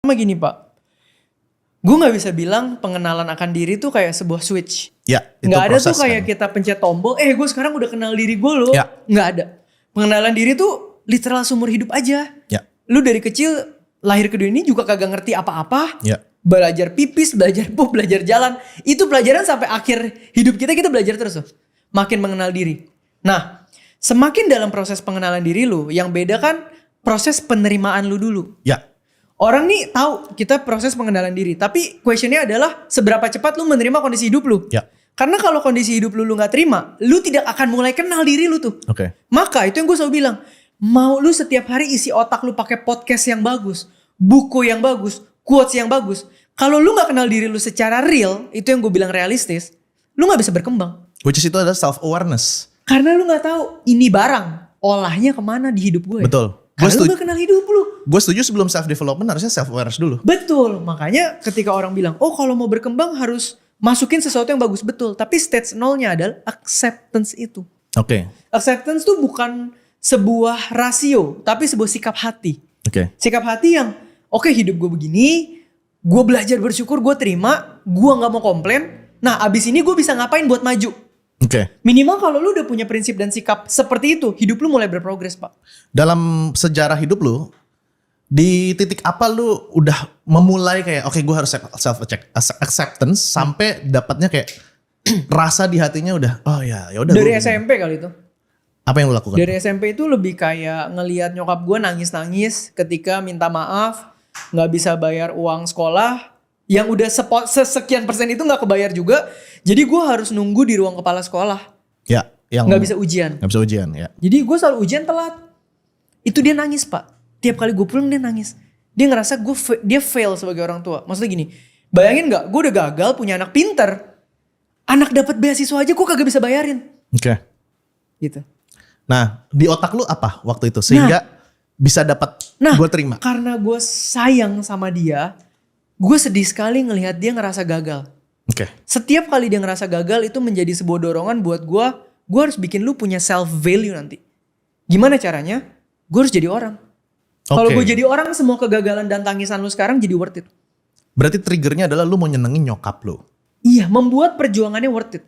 Sama gini Pak, gue gak bisa bilang pengenalan akan diri tuh kayak sebuah switch. Ya, itu Gak ada proses tuh kayak kan. kita pencet tombol, gue sekarang udah kenal diri gue loh. Ya. Gak ada. Pengenalan diri tuh literal seumur hidup aja. Ya. Lu dari kecil lahir ke dunia ini juga kagak ngerti apa-apa. Ya. Belajar pipis, belajar pup, belajar jalan. Itu pelajaran sampai akhir hidup kita belajar terus tuh. Makin mengenal diri. Nah, semakin dalam proses pengenalan diri lu, yang beda kan proses penerimaan lu dulu. Ya. Orang nih tahu kita proses pengenalan diri, tapi questionnya adalah seberapa cepat lu menerima kondisi hidup lu. Ya. Karena kalau kondisi hidup lu gak terima, lu tidak akan mulai kenal diri lu tuh. Oke. Maka itu yang gue selalu bilang, mau lu setiap hari isi otak lu pakai podcast yang bagus, buku yang bagus, quotes yang bagus. Kalau lu gak kenal diri lu secara real, itu yang gue bilang realistis, lu gak bisa berkembang. Which is itu adalah self awareness. Karena lu gak tahu ini barang olahnya kemana di hidup gue. Betul. Karena lu gak kenal hidup lu. Gue setuju sebelum self development harusnya self awareness dulu. Betul, makanya ketika orang bilang, oh kalau mau berkembang harus masukin sesuatu yang bagus, betul. Tapi stage nolnya adalah acceptance itu. Oke. Acceptance tuh bukan sebuah rasio, tapi sebuah sikap hati. Oke. Sikap hati yang, oke, hidup gue begini, gue belajar bersyukur, gue terima, gue gak mau komplain. Nah abis ini gue bisa ngapain buat maju. Oke. Minimal kalau lu udah punya prinsip dan sikap seperti itu, hidup lu mulai berprogres Pak. Dalam sejarah hidup lu, di titik apa lu udah memulai kayak oke, gue harus self acceptance sampai dapatnya kayak rasa di hatinya udah oh ya udah. Dari SMP kali itu. Apa yang lu lakukan? Dari SMP itu lebih kayak ngelihat nyokap gue nangis-nangis ketika minta maaf, nggak bisa bayar uang sekolah, yang udah sekian persen itu nggak kebayar juga. Jadi gue harus nunggu di ruang kepala sekolah. Ya, yang Nggak bisa ujian. Nggak bisa ujian ya. Jadi gue selalu ujian telat. Itu dia nangis Pak. Tiap kali gue pulang dia nangis. Dia ngerasa dia fail sebagai orang tua. Maksudnya gini, bayangin nggak? Gue udah gagal punya anak pinter. Anak dapat beasiswa aja gue kagak bisa bayarin. Oke. Gitu. Nah, di otak lu apa waktu itu sehingga bisa dapat gue terima? Karena gue sayang sama dia, gue sedih sekali ngelihat dia ngerasa gagal. Oke. Setiap kali dia ngerasa gagal itu menjadi sebuah dorongan buat gue harus bikin lu punya self value nanti. Gimana caranya? Gue harus jadi orang. Kalau gue jadi orang, semua kegagalan dan tangisan lu sekarang jadi worth it. Berarti triggernya adalah lu mau nyenengin nyokap lu. Iya, membuat perjuangannya worth it.